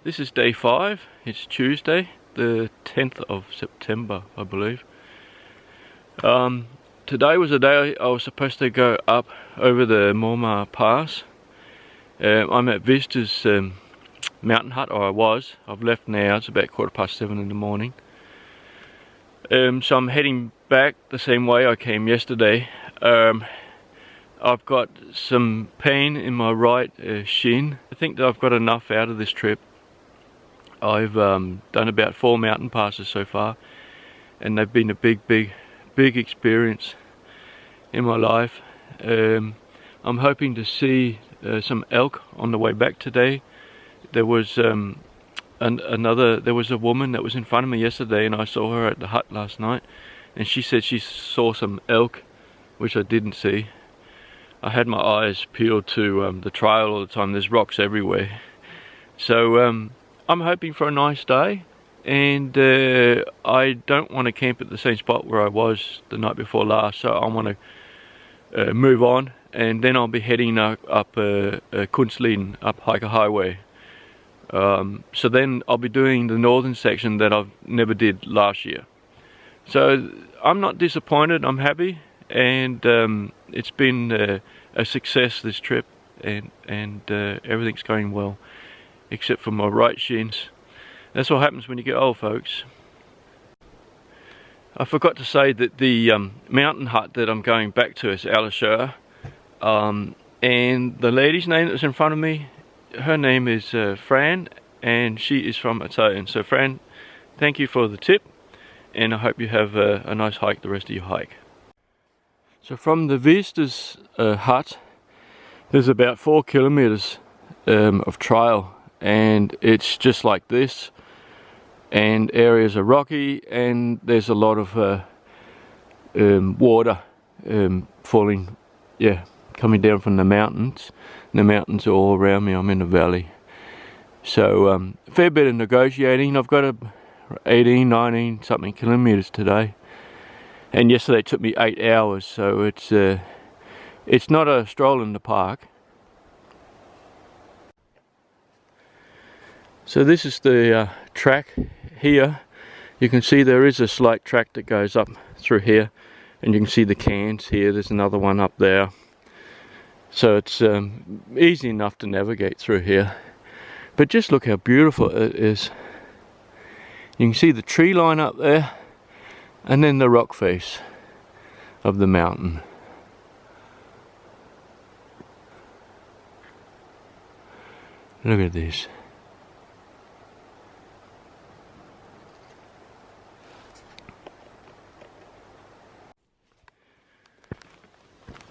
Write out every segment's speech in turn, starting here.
This is day 5. It's Tuesday, the 10th of September, I believe. Today was a day I was supposed to go up over the Mormar Pass. I'm at Vista's mountain hut, or I was. I've left now. It's about 7:15 in the morning. So I'm heading back the same way I came yesterday. I've got some pain in my right shin. I think that I've got enough out of this trip. I've done about 4 mountain passes so far, and they've been a big experience in my life. I'm hoping to see some elk on the way back today. There was there was a woman that was in front of me yesterday, and I saw her at the hut last night, and she said she saw some elk, which I didn't see. I had my eyes peeled to the trail all the time. There's rocks everywhere. So I'm hoping for a nice day, and I don't want to camp at the same spot where I was the night before last, so I want to move on, and then I'll be heading up Kunstleden, up Hiker Highway. So then I'll be doing the northern section that I've never did last year. So I'm not disappointed, I'm happy, and it's been a success, this trip, and everything's going well, except for my right shins. That's what happens when you get old, folks. I forgot to say that the mountain hut that I'm going back to is Alashur, and the lady's name that's in front of me, her name is Fran, and she is from Atoan. So Fran, thank you for the tip, and I hope you have a nice hike the rest of your hike. So from the Vista's hut, there's about 4 kilometers of trail, and it's just like this, and areas are rocky, and there's a lot of water falling, coming down from the mountains. And the mountains are all around me. I'm in a valley, so a fair bit of negotiating. I've got 19 something kilometers today, and yesterday it took me 8 hours, so it's not a stroll in the park. So this is the track here. You can see there is a slight track that goes up through here, and you can see the cans here. There's another one up there. So it's easy enough to navigate through here. But just look how beautiful it is. You can see the tree line up there, and then the rock face of the mountain. Look at this.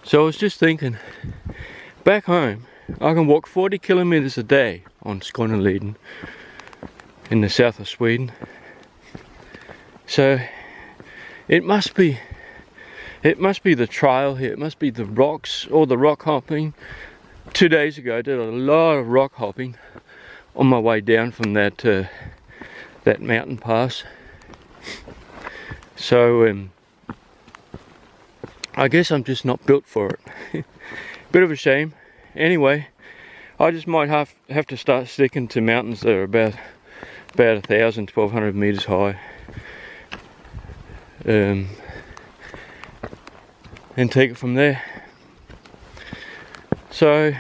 So I was just thinking, back home I can walk 40 kilometers a day on Skåneleden in the south of Sweden. So it must be the trail here, it must be the rocks, or the rock hopping. 2 days ago I did a lot of rock hopping on my way down from that mountain pass. So I guess I'm just not built for it. Bit of a shame. Anyway, I just might have to start sticking to mountains that are about 1,000, 1,200 meters high, and take it from there. So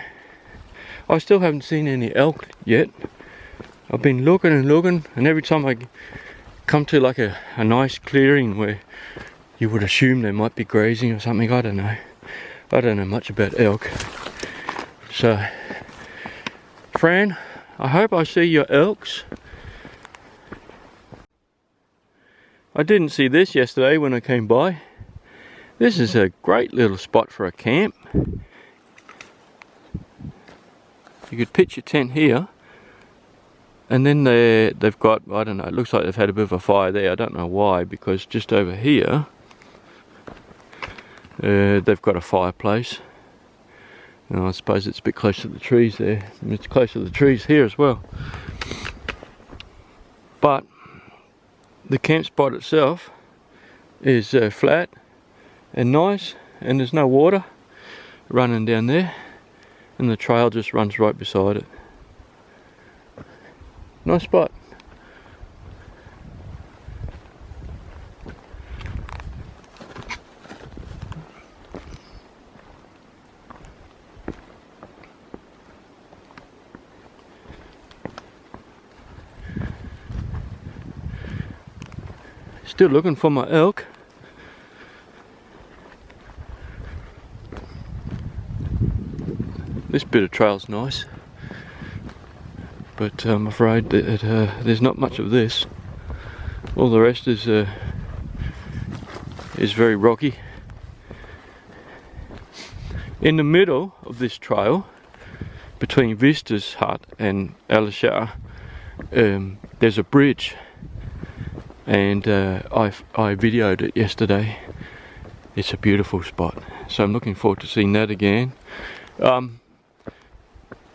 I still haven't seen any elk yet. I've been looking and looking, and every time I come to like a nice clearing where you would assume they might be grazing or something, I don't know. I don't know much about elk. So, Fran, I hope I see your elks. I didn't see this yesterday when I came by. This is a great little spot for a camp. You could pitch your tent here, and then they've got, I don't know, it looks like they've had a bit of a fire there. I don't know why, because just over here they've got a fireplace. I suppose it's a bit close to the trees there, and it's close to the trees here as well. But the camp spot itself is flat and nice, and there's no water running down there, and the trail just runs right beside it. Nice spot. Still looking for my elk. This bit of trail's nice, but I'm afraid that there's not much of this. All the rest is very rocky. In the middle of this trail, between Vista's hut and Alisha, there's a bridge, and I videoed it yesterday. It's a beautiful spot, so I'm looking forward to seeing that again.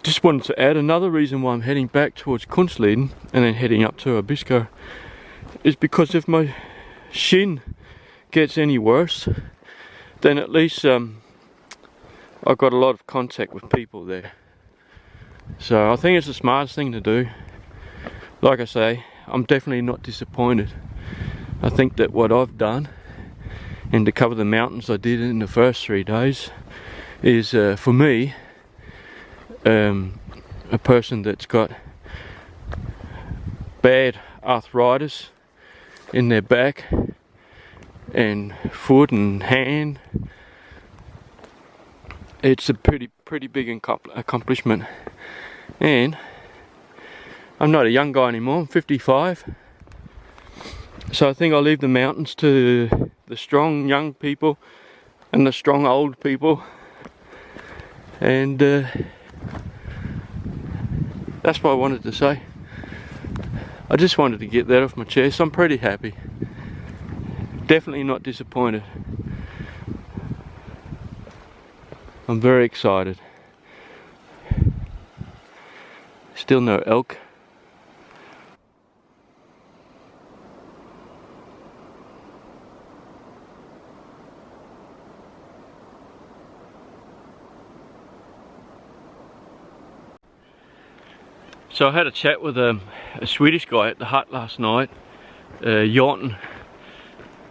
Just wanted to add another reason why I'm heading back towards Kungsleden and then heading up to Abisko is because if my shin gets any worse, then at least I've got a lot of contact with people there. So I think it's the smartest thing to do. Like I say, I'm definitely not disappointed. I think that what I've done, and to cover the mountains I did in the first 3 days, is for me, a person that's got bad arthritis in their back and foot and hand, it's a pretty big accomplishment. And I'm not a young guy anymore, I'm 55, so I think I'll leave the mountains to the strong young people and the strong old people, and that's what I wanted to say. I just wanted to get that off my chest. I'm pretty happy. Definitely not disappointed. I'm very excited. Still no elk. So I had a chat with a Swedish guy at the hut last night, Jorten.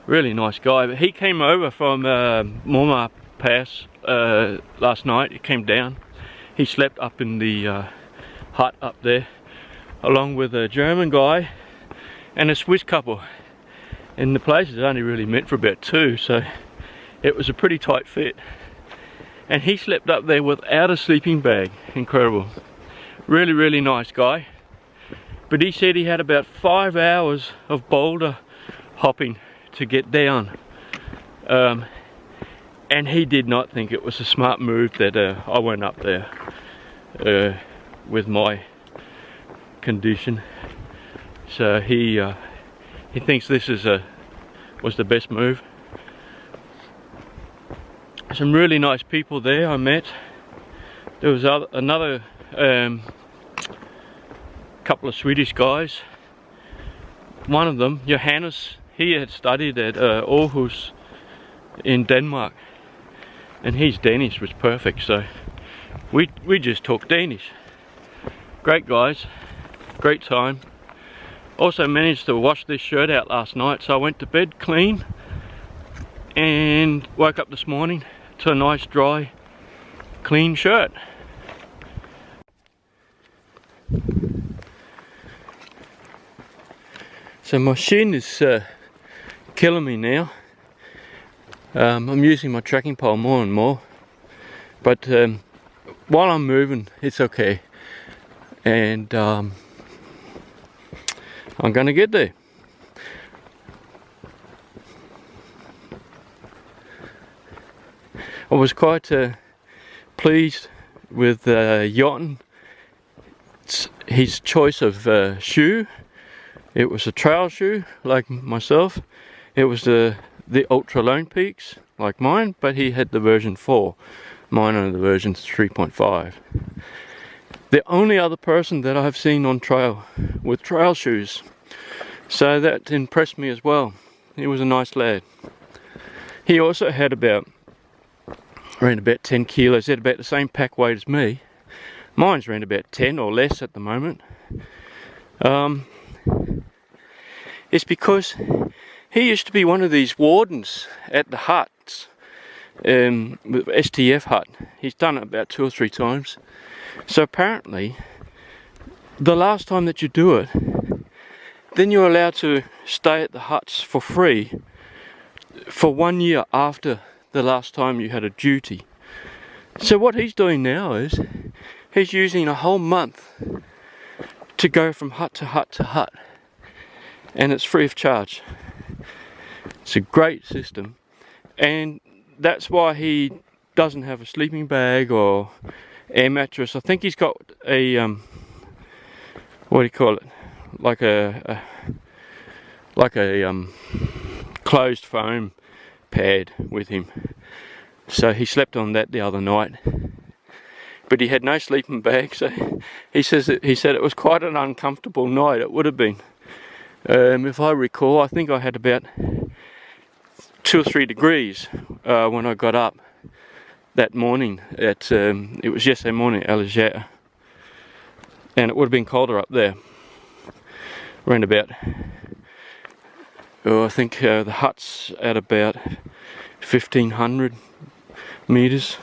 Really nice guy, but he came over from Mormar Pass last night. He came down. He slept up in the hut up there, along with a German guy and a Swiss couple. And the place is only really meant for about 2, so it was a pretty tight fit. And he slept up there without a sleeping bag. Incredible. Really nice guy. But he said he had about 5 hours of boulder hopping to get down. And he did not think it was a smart move that I went up there with my condition. So he thinks this was the best move. Some really nice people there I met. There was another couple of Swedish guys. One of them, Johannes, he had studied at Aarhus in Denmark, and his Danish was perfect, so we just talked Danish. Great guys, great time. Also managed to wash this shirt out last night, so I went to bed clean and woke up this morning to a nice dry clean shirt. So my shin is killing me now. I'm using my tracking pole more and more, but while I'm moving it's okay, and I'm gonna get there. I was quite pleased with Jorten, his choice of shoe. It was a trail shoe like myself. It was the Ultra Lone Peaks like mine, but he had the version 4. Mine are the version 3.5. The only other person that I've seen on trail with trail shoes, so that impressed me as well. He was a nice lad. He also had around about 10 kilos. He had about the same pack weight as me. Mine's around about 10 or less at the moment. It's because he used to be one of these wardens at the huts, with STF hut. He's done it about 2 or 3 times. So apparently, the last time that you do it, then you're allowed to stay at the huts for free for 1 year after the last time you had a duty. So what he's doing now is he's using a whole month to go from hut to hut to hut, and it's free of charge. It's a great system, and that's why he doesn't have a sleeping bag or air mattress. I think he's got a what do you call it, like a closed foam pad with him. So he slept on that the other night, but he had no sleeping bag. So he said it was quite an uncomfortable night. It would have been, if I recall. I think I had about 2 or 3 degrees when I got up that morning. It was yesterday morning at Alger, and it would have been colder up there. Around about, I think the hut's at about 1,500 meters.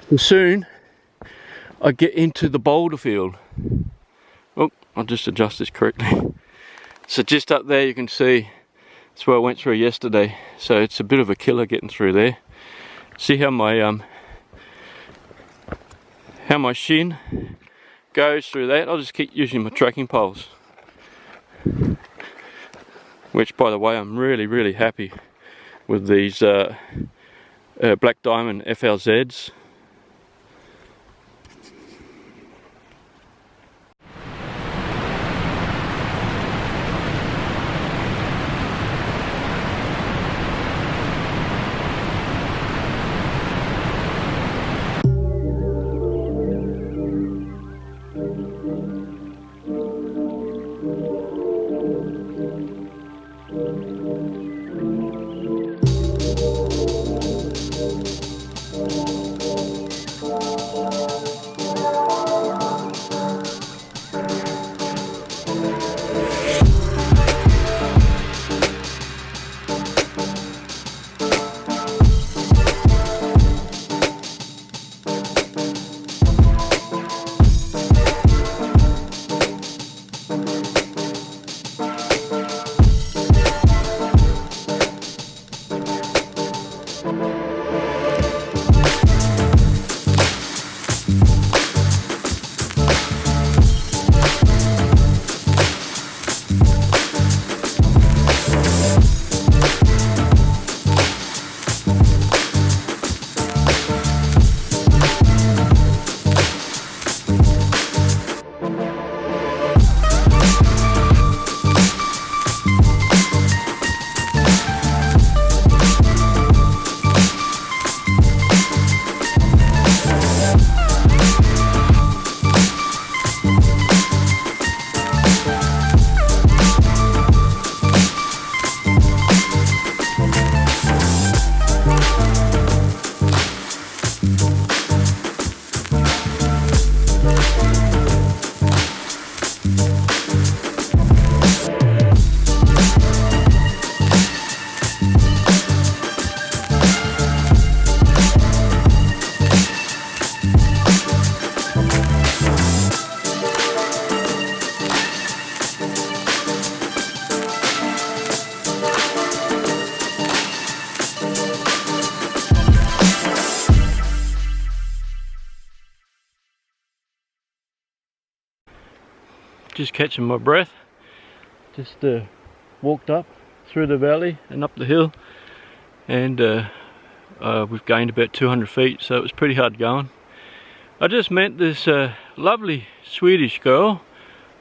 And soon I get into the boulder field. Oh, I'll just adjust this correctly. So just up there you can see, that's where I went through yesterday. So it's a bit of a killer getting through there. See how my shin goes through that. I'll just keep using my tracking poles, which, by the way, I'm really happy with these Black Diamond FLZs. Just catching my breath. Just walked up through the valley and up the hill, and we've gained about 200 feet, so it was pretty hard going. I just met this lovely Swedish girl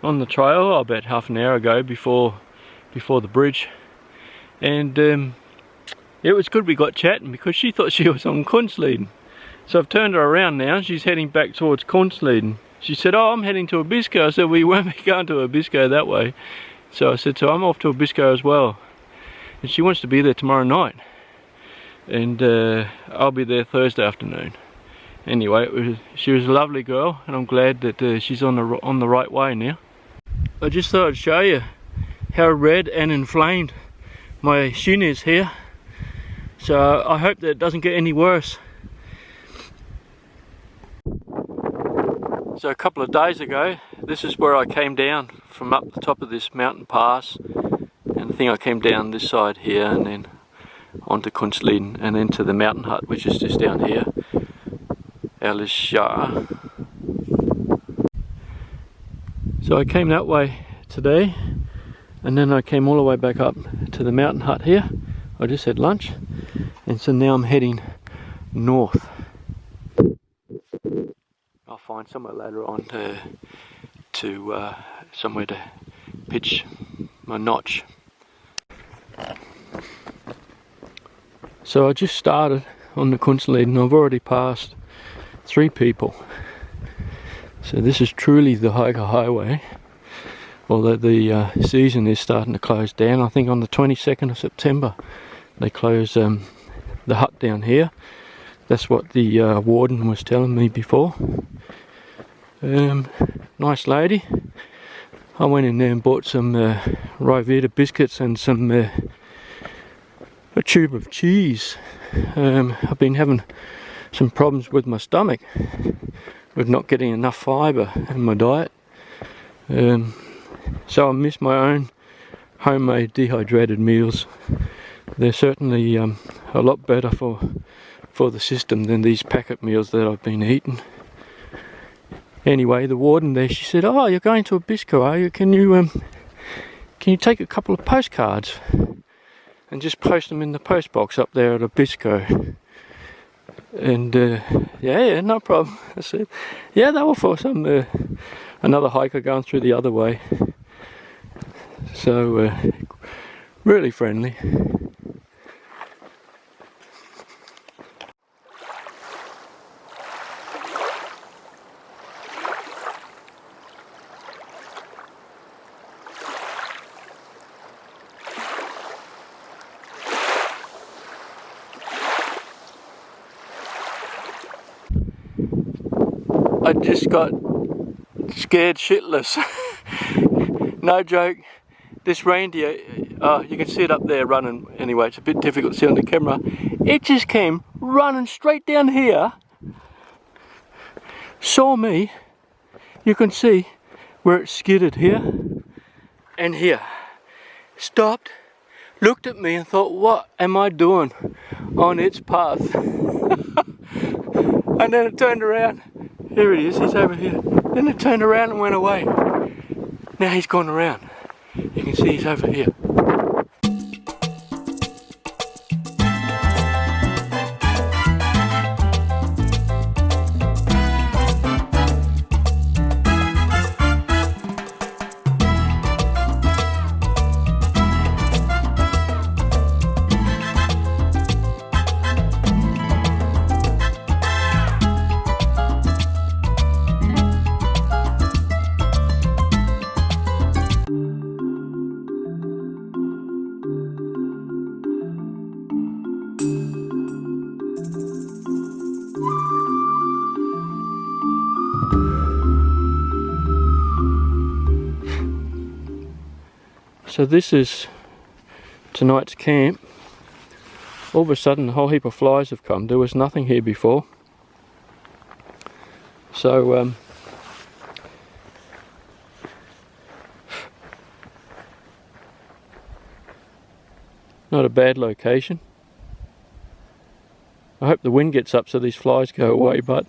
on the trail about half an hour ago before the bridge, and it was good we got chatting because she thought she was on Kunsleden. So I've turned her around now. She's heading back towards Kunsleden. She said, "Oh, I'm heading to Abisko." I said, "We won't be going to Abisko that way." So I said, "So I'm off to Abisko as well." And she wants to be there tomorrow night. and I'll be there Thursday afternoon. Anyway, she was a lovely girl, and I'm glad that she's on the right way now. I just thought I'd show you how red and inflamed my shin is here. So I hope that it doesn't get any worse. So a couple of days ago, this is where I came down from up the top of this mountain pass, and I think I came down this side here and then onto Kunstleden and into the mountain hut, which is just down here, Alisha. So I came that way today, and then I came all the way back up to the mountain hut here. I just had lunch, and so now I'm heading north. I'll find somewhere later on to somewhere to pitch my notch. So I just started on the Kunstleden. I've already passed 3 people. So this is truly the hiker highway. Although the season is starting to close down. I think on the 22nd of September they close the hut down here. That's what the warden was telling me before. Nice lady. I went in there and bought some Rivita biscuits and some a tube of cheese. I've been having some problems with my stomach with not getting enough fibre in my diet. So I miss my own homemade dehydrated meals. They're certainly a lot better for the system than these packet meals that I've been eating. Anyway, the warden there, she said, "Oh, you're going to Abisko, are you? Can you take a couple of postcards and just post them in the post box up there at Abisko?" And yeah, no problem. I said, yeah, they were for some another hiker going through the other way. So really friendly. I just got scared shitless. No joke. This reindeer, you can see it up there running. Anyway, it's a bit difficult to see on the camera. It just came running straight down here, saw me. You can see where it skidded here and here. Stopped, looked at me and thought, what am I doing on its path? And then it turned around. Here it is, he's over here. Then it turned around and went away. Now he's gone around. You can see he's over here. So this is tonight's camp. All of a sudden a whole heap of flies have come. There was nothing here before. So not a bad location. I hope the wind gets up so these flies go away, but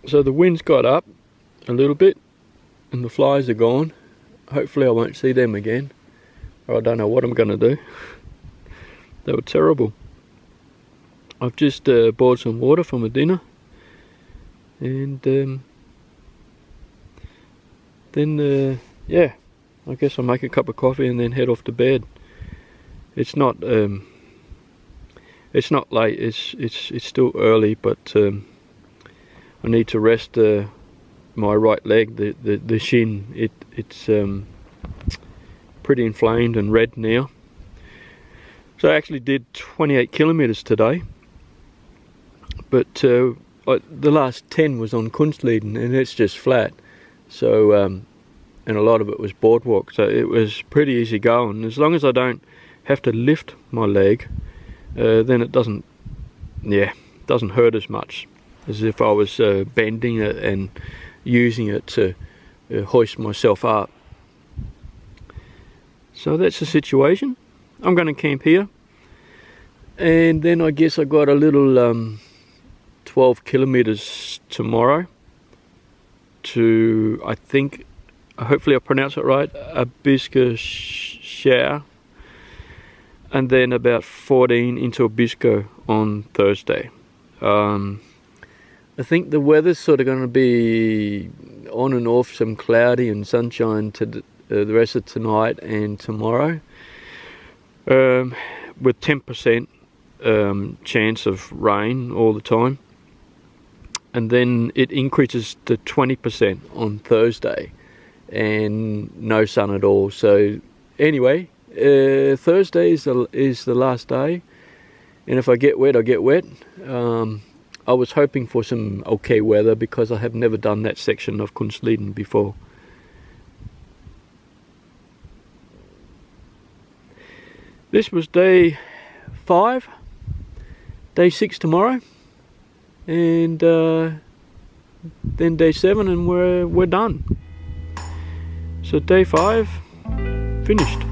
So the wind's got up a little bit and the flies are gone. Hopefully I won't see them again, or I don't know what I'm going to do. They were terrible. I've just bought some water for my dinner, and then yeah, I guess I'll make a cup of coffee and then head off to bed. It's not late. It's still early, but I need to rest my right leg, the shin. It's pretty inflamed and red now. So I actually did 28 kilometers today, but the last 10 was on Kunstleden, and it's just flat. So and a lot of it was boardwalk, so it was pretty easy going. As long as I don't have to lift my leg, then it doesn't hurt as much as if I was bending it and using it to hoist myself up. So that's the situation. I'm going to camp here, and then I guess I got a little 12 kilometers tomorrow to, I think, hopefully I pronounce it right, Biocratic, and then about 14 into Abisko on Thursday. I think the weather's sort of going to be on and off, some cloudy and sunshine to the rest of tonight and tomorrow, with 10% chance of rain all the time, and then it increases to 20% on Thursday and no sun at all. So anyway, Thursday is the last day, and if I get wet, I get wet. I was hoping for some okay weather because I have never done that section of Kunstleden before. This was day 5, day 6 tomorrow, and then day 7, and we're done. So day 5 finished.